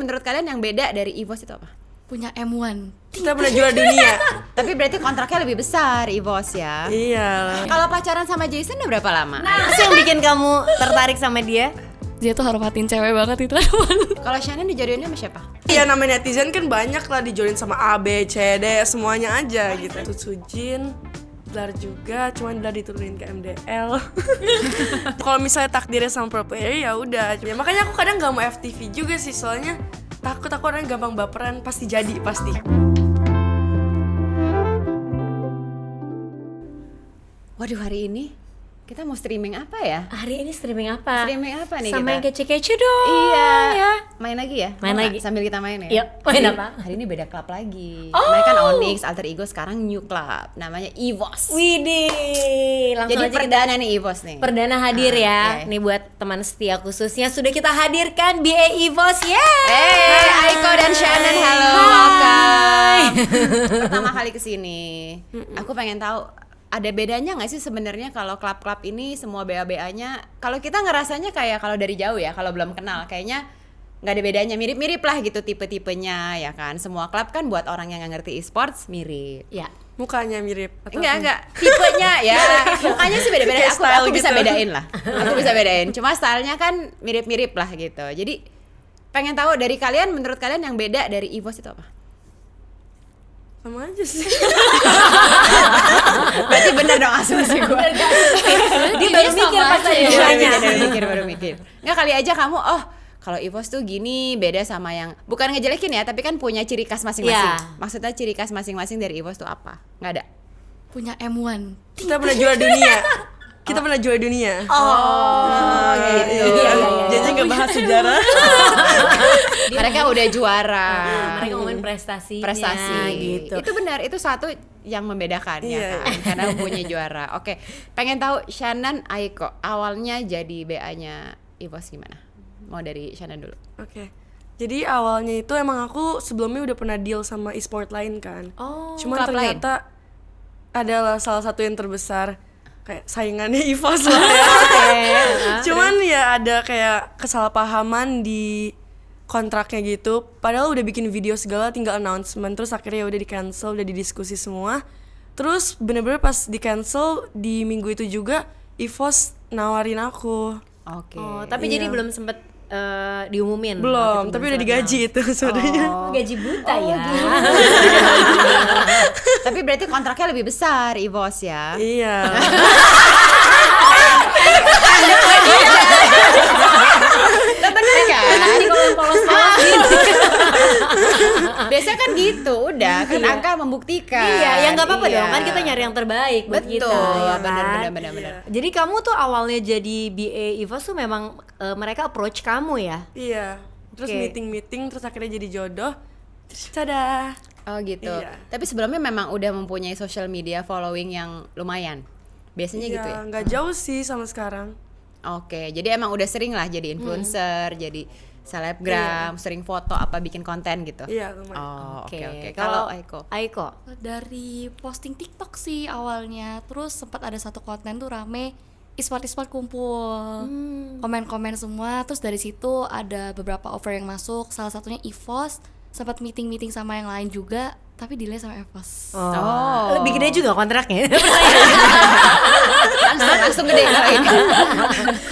menurut kalian yang beda dari EVOS itu apa? Punya M1. Kita pernah juara dunia. Tapi berarti kontraknya lebih besar EVOS ya. Iya. Kalau pacaran sama Jason udah berapa lama? Apa sih yang bikin kamu tertarik sama dia? Dia tuh hormatin cewek banget itu. Kalau Shannon dijodohin sama siapa? Iya, namanya netizen kan banyak lah, dijodohin sama A, B, C, D, semuanya aja gitu. Sujin, Dilar juga, cuman Dilar diturunin ke MDL. Kalau misalnya takdirnya sama pro player ya udah. Ya, makanya aku kadang gak mau FTV juga sih, soalnya takut aku orang gampang baperan, pasti jadi, pasti. Waduh, hari ini kita mau streaming apa ya? Hari ini streaming apa? Streaming apa nih Sama kita? yang kece-kece dong. Iya. Ya. Main lagi ya? Main Mau lagi. nggak? Sambil kita main ya? Yuk, main apa? Hari ini beda klub lagi. Kemarin kan Onyx, Alter Ego, sekarang new club. Namanya EVOS. Widih, langsung Jadi aja perdana nih EVOS nih. perdana hadir ya. iya. Nih buat teman setia khususnya sudah kita hadirkan BA EVOS. Yeay. Hey, Aiko dan Shannon, halo, welcome. Pertama kali kesini. Aku pengen tahu ada bedanya nggak sih sebenarnya kalau klub-klub ini semua BA-BA-nya? Kalau kita ngerasanya kayak kalau dari jauh ya, kalau belum kenal kayaknya nggak ada bedanya, mirip-mirip lah gitu tipe-tipenya ya kan. Semua klub kan buat orang yang nggak ngerti e-sports mirip. Ya. Mukanya mirip atau Enggak, tipenya ya. Mukanya sih beda-beda. Kayak Aku style bisa gitu. bedain lah. Aku bisa bedain. Cuma stylenya kan mirip-mirip lah gitu. Jadi pengen tahu dari kalian, menurut kalian yang beda dari EVOS itu apa? sama aja sih. Berarti bener dong asumsi gue. Dia baru mikir pas tadi nanya. Baru mikir. Nggak, kali aja kamu, kalau EVOS tuh gini, beda sama yang, bukan ngejelekin ya, tapi kan punya ciri khas masing-masing. Iya. Maksudnya ciri khas masing-masing dari EVOS tuh apa? Nggak ada? Punya M1. Kita pernah juara dunia. Kita pernah juara dunia. Oh, gitu. Jadi nggak bahas sejarah. Mereka udah juara. Mereka ngomongin prestasinya Prestasi gitu. Itu benar, itu satu yang membedakan ya Iya. kan, karena punya juara. Oke, pengen tahu Shannon, Aiko awalnya jadi BA-nya EVOS gimana? Mau dari Shannon dulu. Oke. Jadi awalnya itu emang aku sebelumnya udah pernah deal sama e-sport lain kan. Oh, Cuman klub lain? ternyata adalah salah satu yang terbesar, kayak saingannya EVOS lah ya. Cuman ya ada kayak kesalahpahaman di kontraknya gitu. Padahal udah bikin video segala, tinggal announcement. Terus akhirnya udah di cancel, udah didiskusi semua. Terus bener-bener pas di cancel di minggu itu juga EVOS nawarin aku. Oke. Oh, tapi Iya. jadi belum sempet diumumin. Belum, waktu tapi udah pembahasannya. digaji itu sebenarnya. Gaji buta ya. Tapi berarti kontraknya lebih besar EVOS ya. Iya. Lah bener kan? Jadi kalau yang polos-polos gitu. Biasanya kan gitu, udah kan angka membuktikan. Iya, ya nggak apa-apa Iya. dong, kan kita nyari yang terbaik buat Betul, kita. Ya bener, kan? bener, bener. Jadi kamu tuh awalnya jadi BA EVOS tuh memang mereka approach kamu ya? Iya. Terus Oke. meeting-meeting, terus akhirnya jadi jodoh. Terus tada. Oh gitu. Iya. Tapi sebelumnya memang udah mempunyai social media following yang lumayan. Biasanya gitu ya. Nggak jauh sih sama sekarang. Oke, jadi emang udah sering lah jadi influencer, jadi selebgram, sering foto apa bikin konten gitu. Iya, lumayan. Oh, oke oke. Kalau Kalau Aiko? Aiko, Dari posting TikTok sih awalnya. Terus sempat ada satu konten tuh rame e-sport kumpul. Komen-komen semua. Terus dari situ ada beberapa offer yang masuk. Salah satunya EVOS. Sempat meeting sama yang lain juga, tapi delay sama EVOS. Oh. lebih gede juga kontraknya. langsung gede kalau ini.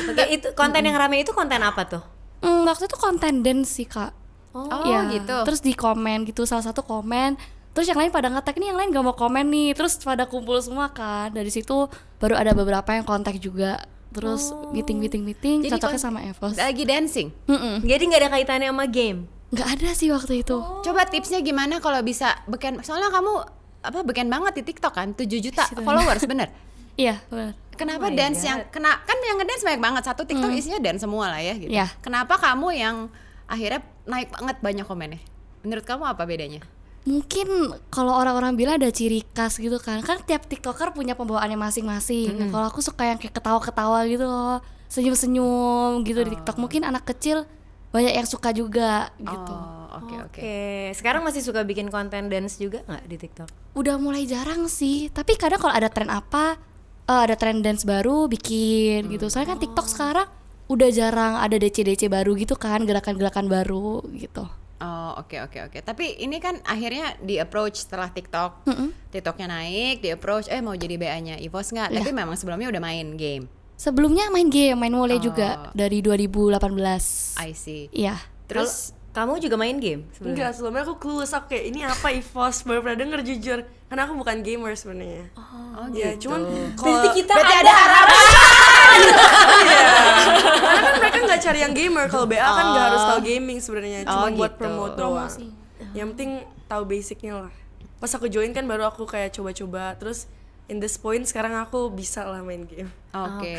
Oke, itu konten yang rame itu konten apa tuh? Waktu itu konten dance sih kak. Oh, Iya. gitu. Terus di komen gitu, salah satu komen. Terus yang lain pada nge-tag, nih yang lain gak mau komen nih. Terus pada kumpul semua kan. Dari situ baru ada beberapa yang kontak juga. Terus meeting Jadi cocoknya sama EVOS. Lagi dancing. Jadi nggak ada kaitannya sama game. Nggak ada sih waktu itu. Coba tipsnya gimana kalau bisa beken, soalnya kamu beken banget di TikTok kan, 7 juta followers, bener? Iya benar. Kenapa Oh my dance God. yang kan yang ngedance banyak banget, satu TikTok isinya dance semua lah ya gitu. Iya. Kenapa kamu yang akhirnya naik banget banyak komennya? Menurut kamu apa bedanya? Mungkin kalau orang-orang bilang ada ciri khas gitu kan. Kan tiap TikToker punya pembawaannya masing-masing. Nah, kalau aku suka yang kayak ketawa-ketawa gitu loh. Senyum-senyum gitu di TikTok. Mungkin anak kecil banyak yang suka juga gitu. Oh, oke. Oke, sekarang masih suka bikin konten dance juga nggak di TikTok? Udah mulai jarang sih. Tapi kadang kalau ada tren apa, ada tren dance baru bikin gitu. Soalnya kan TikTok sekarang udah jarang ada DC-DC baru gitu kan, gerakan-gerakan baru gitu. Oh, oke. Tapi ini kan akhirnya di approach setelah TikTok. TikToknya naik, di approach mau jadi BA-nya EVOS nggak? Tapi memang sebelumnya udah main game. Sebelumnya main game, main Wole juga dari 2018. I see. Iya. Terus Kamu juga main game sebelumnya? Enggak, sebelumnya aku clueless, aku kayak ini apa EVOS, baru pernah denger jujur. Karena aku bukan gamer sebenarnya. Ya, gitu. cuman Berarti kita berarti ada harapan. karena kan mereka nggak cari yang gamer, kalau BA kan nggak harus tahu gaming sebenarnya, cuma buat gitu. promote doang. Promosi. Yang penting tahu basicnya lah. Pas aku join kan baru aku kayak coba-coba, terus in this point sekarang aku bisa lah main game. Oke.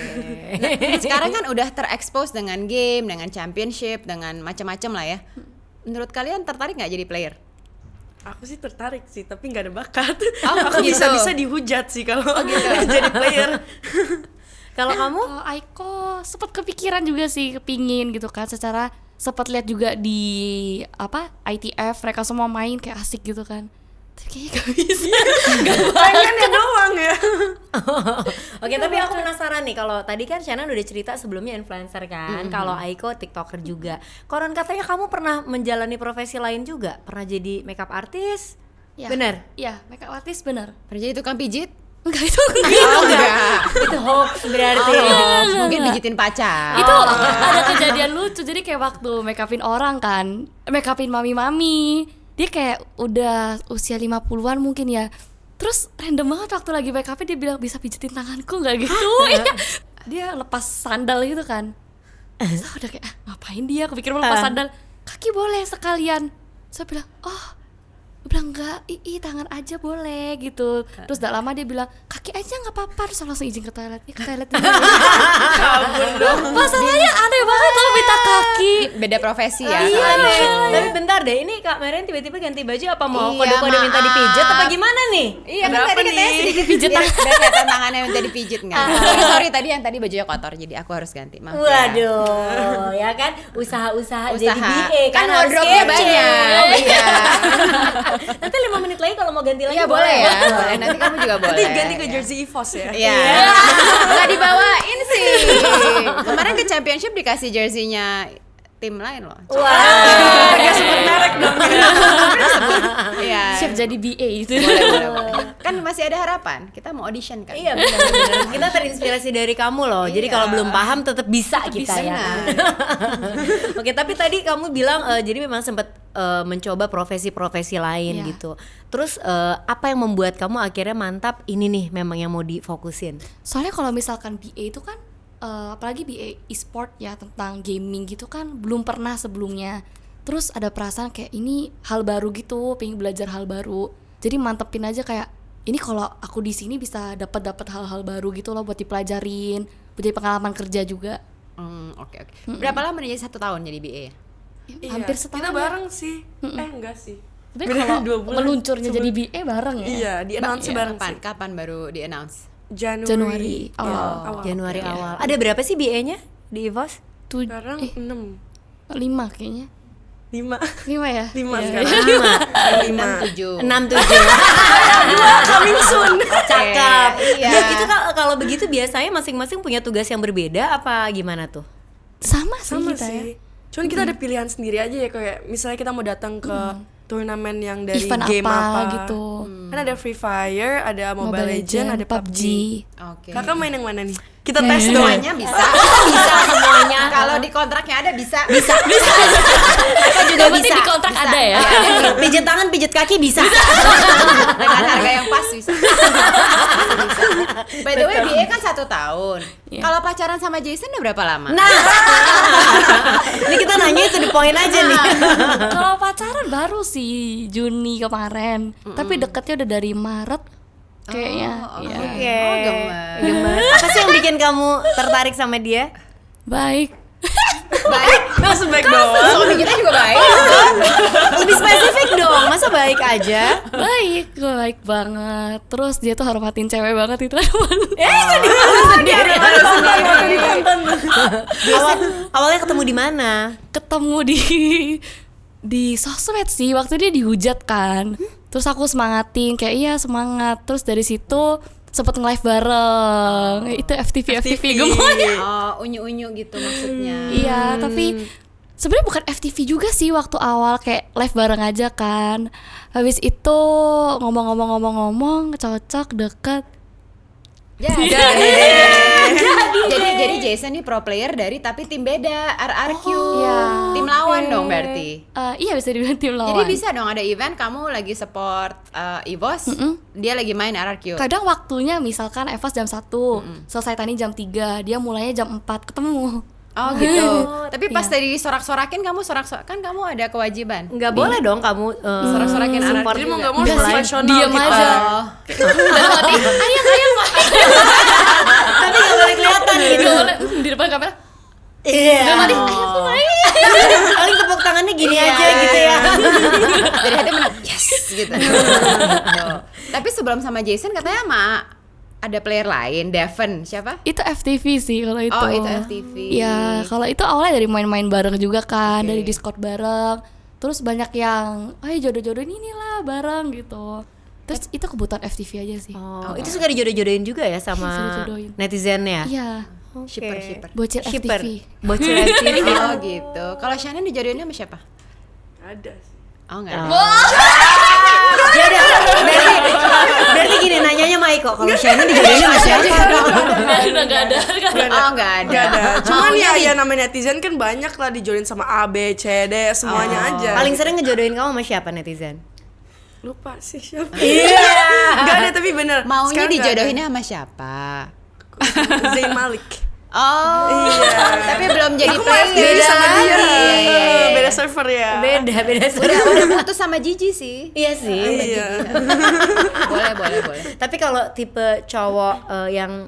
Nah, sekarang kan udah terekspos dengan game, dengan championship, dengan macam-macam lah ya. Menurut kalian tertarik nggak jadi player? Aku sih tertarik sih, tapi nggak ada bakat. Oh, aku gitu. bisa dihujat sih kalau jadi player. Kalau kamu? Kalau Aiko sempat kepikiran juga sih, kepingin gitu kan. Secara sempat lihat juga di ITF mereka semua main kayak asik gitu kan. Tapi kayaknya gak bisa. Pengennya doang ya. Oke, tapi aku penasaran nih, kalau tadi kan Shannon udah cerita sebelumnya influencer kan, kalau Aiko TikToker juga. Konon katanya kamu pernah menjalani profesi lain juga, pernah jadi makeup artist, Ya. bener? Iya, makeup artist bener. Pernah jadi tukang pijit? Enggak itu Enggak. Itu hoax berarti. Mungkin pijitin pacar. itu ada kejadian lucu. Jadi kayak waktu make upin orang kan, make upin mami-mami, dia kayak udah usia 50-an mungkin ya. Terus random banget waktu lagi make upin dia bilang bisa pijitin tanganku nggak gitu. Iya. Dia lepas sandal gitu kan. Terus aku udah kayak ngapain dia? Aku pikir mau lepas sandal. Kaki boleh sekalian. Saya bilang dia bilang enggak, tangan aja boleh gitu. Terus gak lama dia bilang kaki aja nggak apa-apa. Terus langsung izin ke toilet. Ke toilet dulu. Masalahnya aneh banget tuh minta kaki. Beda profesi ya. Iya soalnya. deh. Tapi bentar deh, ini Kak Maren tiba-tiba ganti baju apa mau Iya, kode-kode minta maaf. dipijat apa gimana nih? Iya kan Kenapa tadi katanya nih? sedikit pijit. Udah kelihatan tangannya minta dipijit nggak? Sorry tadi yang tadi bajunya kotor jadi aku harus ganti. Maaf ya. Waduh, ya kan usaha-usaha jadi BA kan harus wardrobe-nya kece. banyak. Iya. Nanti 5 menit lagi kalau mau ganti lagi Iya boleh ya. Boleh. Nanti kamu juga boleh. Nanti ganti ke Ya. jersey EVOS ya. Iya. Nggak dibawain sih. Kemarin ke championship dikasih jersey-nya tim lain loh. Wah. Gak sebut merek dong. Iya. Siap jadi BA itu. Boleh. Kan masih ada harapan. Kita mau audition kan. Iya benar-benar. Kita terinspirasi dari kamu loh. Jadi Iya. kalau belum paham tetap bisa kita bisa. ya. Oke, tapi tadi kamu bilang jadi memang sempat mencoba profesi-profesi lain Iya. gitu. Terus apa yang membuat kamu akhirnya mantap ini nih memang yang mau difokusin? Soalnya kalau misalkan BA itu kan apalagi BA e-sport ya, tentang gaming gitu kan belum pernah sebelumnya. Terus ada perasaan kayak ini hal baru gitu, pengen belajar hal baru. Jadi mantepin aja kayak ini kalau aku di sini bisa dapat hal-hal baru gitu loh buat dipelajarin, buat jadi pengalaman kerja juga. Oke. Berapa lama nih jadi 1 tahun jadi BA? Hampir setahun. Kita ya. bareng sih. Enggak sih. Tapi Beda kalau 2 bulan. meluncurnya jadi BA bareng ya. Iya, di announce bareng sih. Kapan baru di announce? Januari Iya, awal. awal. Januari awal. Ada berapa sih BA-nya di EVOS? Sekarang 6. 5 kayaknya. 5 5 ya? 5 Iya, sekarang. iya. 6, 7. 6-7. Coming soon. Cakep. Iya. Ya, itu kalau begitu biasanya masing-masing punya tugas yang berbeda apa gimana tuh? Sama Sama kita ya. sih. Cuman kita ada pilihan sendiri aja ya, kayak misalnya kita mau datang ke turnamen yang dari Event game apa gitu. Kan ada Free Fire, ada Mobile Legends, ada PUBG. Oke. Kakak main yang mana nih? Kita tes dong. Semuanya bisa. Bisa semuanya. Kalau di kontraknya ada bisa. Apa juga Yang penting bisa. di kontrak ada ya. Pijat tangan, pijat kaki bisa. Dengan harga yang pas bisa. By the way, BA kan 1 tahun. Iya. Kalau pacaran sama Jason udah berapa lama? Nah, ini kita nanya itu di poin aja nih. Kalau pacaran baru sih Juni kemarin, tapi deketnya udah dari Maret kayaknya. Iya. Oke. Oh, gemes. Gemes. Apa sih yang bikin kamu tertarik sama dia? Baik. Baik. Langsung baik dong. Suami kita juga baik. Lebih spesifik dong. Masa baik aja? Baik banget. Terus dia tuh hormatin cewek banget itu. Sendiri. Awalnya ketemu di mana? Ketemu di sosmed sih, waktu dia dihujat kan. Terus aku semangatin kayak iya semangat. Terus dari situ sempet nge-live bareng. Itu FTV gemoy. Oh, unyu-unyu gitu maksudnya. Iya, tapi sebenarnya bukan FTV juga sih waktu awal, kayak live bareng aja kan. Habis itu ngomong-ngomong cocok deket. Jadi Jason nih pro player dari tapi tim beda, RRQ. Iya. Tim lawan dong berarti. Iya bisa dibilang tim lawan. Jadi bisa dong ada event kamu lagi support EVOS, dia lagi main RRQ. Kadang waktunya misalkan EVOS jam 1, selesai tani jam 3, dia mulainya jam 4 ketemu. Oh gitu. Tapi pas tadi sorak-sorakin kamu kan kamu ada kewajiban. Nggak boleh dong kamu Sorak-sorakin support Jadi mau juga. nggak mau Enggak sih, profesional diam gitu. aja. Oh. Dalam hati, ayang Pak. tapi nggak boleh kelihatan gitu. Nggak boleh, di depan kamera. Iya. Dalam hati, ayang main. Paling tepuk tangannya gini aja gitu ya. Dari hati menang, yes gitu. Tuh. Tapi sebelum sama Jason katanya ada player lain, Devon, siapa? Itu FTV sih kalau itu. Oh, itu FTV. Ya, kalau itu awalnya dari main-main bareng juga kan, Oke. dari Discord bareng. Terus banyak yang, ayo jodoh-jodohin inilah bareng gitu. Terus itu kebutuhan FTV aja sih. Oh, itu suka dijodoh-jodohin juga ya sama Dijodoh-jodohin. netizennya. Iya, Shipper. bocil Shipper. FTV. Bocil FTV. Oh gitu. Kalau Shannon dijodohinnya sama siapa? Ada sih. Oh enggak ada. Jadi berarti gini nanyanya Maiko, kalau Shannon dijodohin sama siapa? Udah gak ada. Oh enggak ada. Gak ada. Cuman Maunya ya namanya netizen kan banyak lah dijodohin sama A, B, C, D semuanya aja. Paling sering ngejodohin kamu sama siapa netizen? Lupa sih siapa. Iya. Gak ada tapi bener. Maunya Sekarang nggak dijodohinnya sama siapa? ada. Zayn Malik. Oh. Iya. Tapi belum jadi Aku mau FTV player. sama dia. Iya, iya, iya. Beda server ya. Beda Udah putus sama Gigi sih. Iya sih. Iya. Boleh. Tapi kalau tipe cowok yang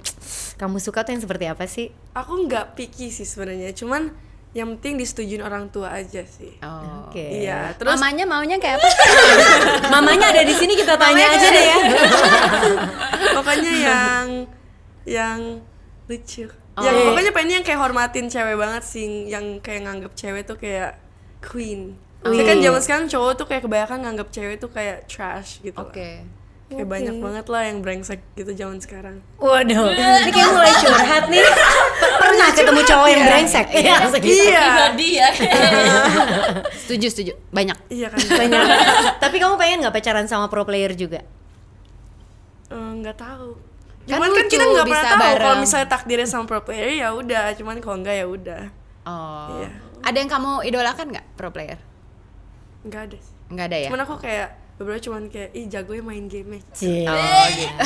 kamu suka tuh yang seperti apa sih? Aku nggak picky sih sebenarnya. Cuman yang penting disetujuin orang tua aja sih. Oh. Oke. Iya. Terus Mamanya maunya kayak apa? Mamanya ada di sini, kita tanya aja deh ya. pokoknya yang lucu. Oh. Yang pokoknya pengen yang kayak hormatin cewek banget sih, yang kayak nganggep cewek tuh kayak queen. Tapi kan zaman sekarang cowok tuh kayak kebanyakan nganggep cewek tuh kayak trash gitu. Oke. Lah. Kayak banyak banget lah yang brengsek gitu zaman sekarang. Waduh, ini kayak mulai curhat nih. Pernah ketemu cowok yang brengsek? Iya. Iya. Pribadi ya. Setuju. Banyak. Iya kan. Banyak. Tapi kamu pengen nggak pacaran sama pro player juga? Nggak tahu. Kan Cuman kan lucu, kita nggak bisa pernah tahu kalau bareng. misalnya takdirnya sama pro player ya udah. Cuman kalau enggak ya udah. Oh. Iya. Ada yang kamu idolakan nggak pro player? Nggak ada sih. Nggak ada ya? Cuman aku kayak beberapa cuman kayak jagonya main game. Oh gitu.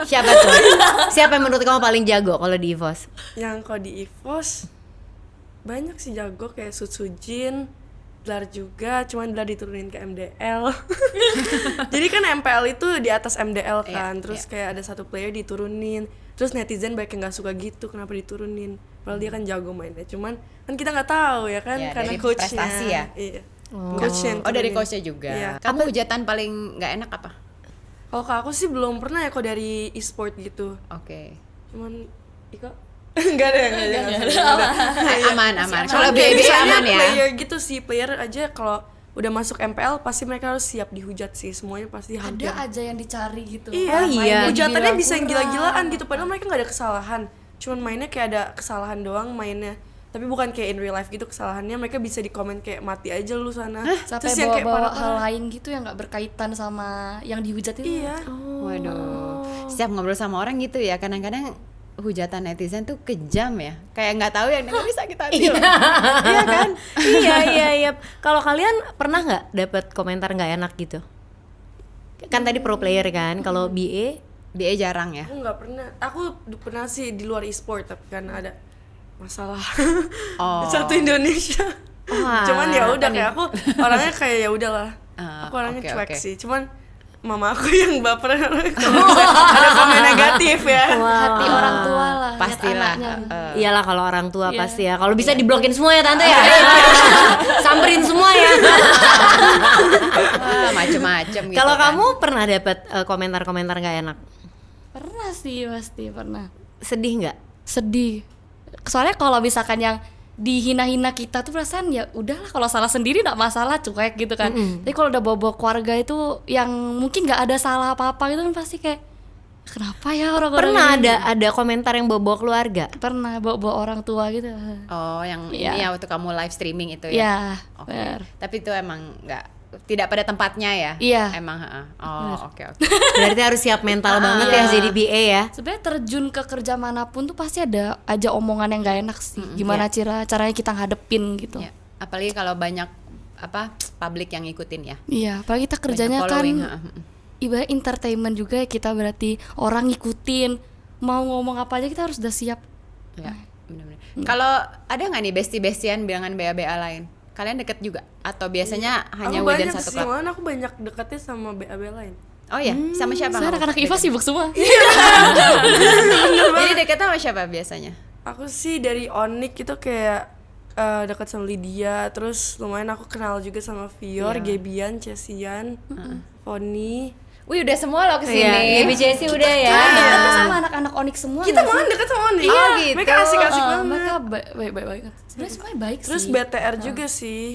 Siapa tuh? Siapa yang menurut kamu paling jago kalau di EVOS? Yang kalau di EVOS banyak sih jago kayak Sutsujin, Dlar juga, cuman Dlar diturunin ke MDL. Jadi kan MPL itu di atas MDL kan, Iya, terus iya. kayak ada satu player diturunin, terus netizen banyak yang nggak suka gitu, kenapa diturunin? Padahal dia kan jago mainnya, cuman kan kita nggak tahu ya kan, Iya, karena dari coachnya. prestasi ya? Iya. Coachnya yang Oh dari turunin. coachnya juga. Iya. Kamu hujatan paling nggak enak apa? Kalau ke aku sih belum pernah ya kok dari e-sport gitu, Oke. cuman Iko nggak ada. Aman. Kalau Kalau kayak BB misalnya aman ya. player gitu sih, player aja kalau udah masuk MPL pasti mereka harus siap dihujat sih, semuanya pasti hampir. Ada aja yang dicari gitu. Iya, Oh, iya. hujatannya Dibilang bisa yang kurang. gila-gilaan gitu, padahal mereka nggak ada kesalahan, cuman mainnya kayak ada kesalahan doang mainnya, tapi bukan kayak in real life gitu kesalahannya, mereka bisa di komen kayak mati aja lu sana. Sampai Terus yang kayak bawa-bawa hal parah-parah. lain gitu yang nggak berkaitan sama yang dihujat itu. Iya. Waduh. Setiap ngobrol sama orang gitu ya, kadang-kadang hujatan netizen tuh kejam ya. Kayak nggak tahu yang denger bisa kita hati loh. Iya kan? Iya. Kalau kalian pernah nggak dapat komentar nggak enak gitu? Kan tadi pro player kan, kalau BA BA jarang ya. Aku nggak pernah, aku pernah sih di luar e-sport tapi kan ada masalah Oh. satu Indonesia. Wah, Cuman ya udah apa kayak aku orangnya kayak ya udahlah. Ah, Aku orangnya oke, cuek oke. sih. Cuman mama aku yang baperan ada komen negatif ya. Hati orang tua lah. lihat Pastilah. anaknya. Iyalah kalau orang tua Iya. pasti ya. Kalau bisa diblokin semua ya tante ya. Samperin semua ya. Macem-macem gitu. Kalau kan. kamu pernah dapat komentar-komentar nggak enak? Pernah sih pasti pernah. Sedih nggak? Sedih. Soalnya kalau misalkan yang dihina-hina kita tuh perasaan ya udahlah, kalau salah sendiri nggak masalah, cuek gitu kan. Tapi kalau udah bawa keluarga itu yang mungkin nggak ada salah apa-apa gitu kan pasti kayak Kenapa ya orang-orang Pernah ini? ada komentar yang bawa keluarga? Pernah bawa orang tua gitu. Oh, yang Iya. ini ya waktu kamu live streaming itu ya. Iya, Oke. benar. Tapi itu emang tidak pada tempatnya ya. Iya. Emang, heeh. Oh, oke. Berarti harus siap mental banget ya jadi BA ya. Sebenarnya terjun ke kerja manapun tuh pasti ada aja omongan yang gak enak sih. Gimana caranya kita ngadepin gitu. Ya, apalagi kalau banyak publik yang ngikutin ya. Iya, apalagi kita kerjanya Banyak kan following, heeh. ibarat entertainment juga ya, kita berarti orang ngikutin mau ngomong apa aja kita harus udah siap. Ya, benar-benar. Kalau ada nggak nih bestie-bestian bilangan BA-BA lain? Kalian deket juga? Atau biasanya hanya Aku within banyak satu sih, klub? malah aku banyak deketnya sama BAB lain. Oh ya, sama siapa? Saya kamu? anak-anak IVA sibuk semua. Jadi deketnya sama siapa biasanya? Aku sih dari Onik itu kayak dekat sama Lydia, terus lumayan aku kenal juga sama Vior, Gebian, Chesian, Foni. Wih, udah semua loh Iya, kesini. BJC udah ya. Kita sama anak-anak Onyx semua. Kita nggak sih? malah dekat sama Onik. Iya, gitu. Mereka asik-asik banget. Mereka baik-baik. Sebenarnya semuanya baik Terus sih. BTR juga sih.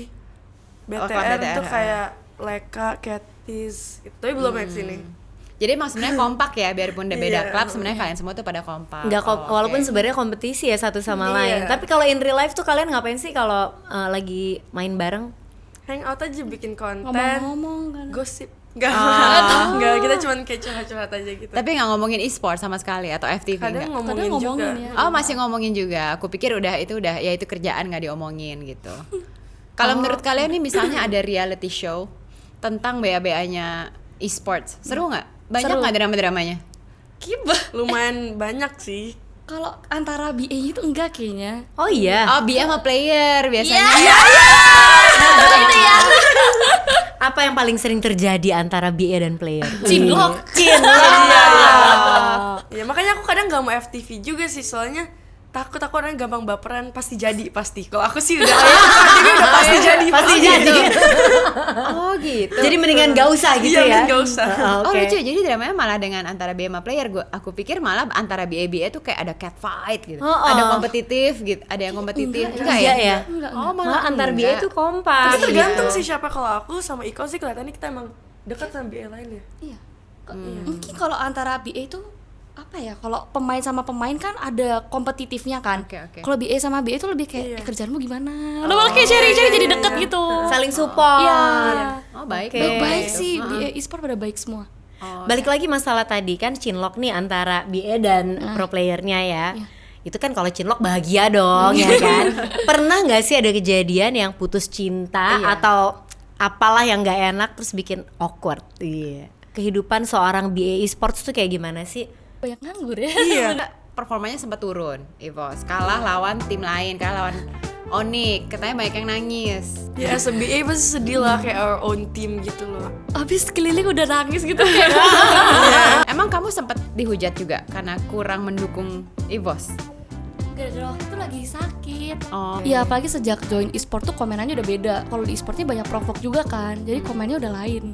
kalau BTR BTR, tuh kayak Leka, Katis, itu tapi belum naik sini. Jadi emang sebenarnya kompak ya, biarpun udah beda Iya, klub, sebenarnya kalian semua tuh pada kompak. Nggak Oh, oke. walaupun sebenarnya kompetisi ya satu sama Iya. lain. Tapi kalau in real life tuh kalian ngapain sih kalau lagi main bareng? Hangout aja bikin konten, Ngomong-ngomong kan. gosip. Enggak, kita cuman kayak curhat-curhat aja gitu. Tapi nggak ngomongin e-sport sama sekali atau FTV kadang nggak? ngomongin, Kadang ngomongin juga. ya. Oh, masih ngomongin juga. Aku pikir udah ya itu kerjaan nggak diomongin gitu. Kalau menurut kalian nih misalnya ada reality show tentang BA-BA-nya e-sports, seru nggak? Banyak nggak drama-dramanya? Kibah. Lumayan banyak sih. Kalau antara BA itu enggak kayaknya. Oh iya. Oh, BA sama player biasanya. Apa yang paling sering terjadi antara BA dan player? Cinlok. Ya makanya aku kadang gak mau FTV juga sih, soalnya takut aku orangnya gampang baperan, pasti jadi pasti. Kalau aku sih udah pasti jadi. Pasti jadi. Oh gitu. Jadi mendingan gak usah gitu Iya, ya. mending gak usah. Oh Oke. lucu, jadi dramanya malah dengan antara BA sama player. Aku pikir malah antara BA tuh kayak ada catfight gitu. Oh, Ada kompetitif gitu, ada yang kompetitif. Enggak Enggak ya? ya? Oh Malah antar BA enggak. tuh kompak. Tapi tergantung sih siapa. Kalau aku sama Iko sih kelihatannya kita emang dekat sama BA lain ya. Iya. Mungkin kalau antara BA itu apa ya? Kalau pemain sama pemain kan ada kompetitifnya kan. Oke. Kalau BA sama BA itu lebih kayak kerjaanmu gimana? Lo malah kayak sharing-sharing jadi deket gitu. Saling support. Iya. Oh baik. Oke. Baik-baik Gitu. sih, BA e-sport pada baik semua. Oh, Balik lagi masalah tadi kan Cinlok nih antara BA dan pro playernya ya. Itu kan kalau Cinlok bahagia dong ya kan. Pernah nggak sih ada kejadian yang putus cinta atau apalah yang nggak enak terus bikin awkward? Iya. Kehidupan seorang BA e-sports tuh kayak gimana sih? Banyak nganggur ya. Iya. performanya sempat turun, Evos. Kalah lawan tim lain, kalah lawan Onyx. Katanya banyak yang nangis. Ya as a BA pasti sedih lah, kayak our own team gitu loh. Abis keliling udah nangis gitu kayak. Emang kamu sempat dihujat juga karena kurang mendukung Evos? Gara-gara waktu itu lagi sakit. Oh. Iya, apalagi sejak join e-sport tuh komenannya udah beda. Kalau di e-sportnya banyak provok juga kan, jadi komennya udah lain.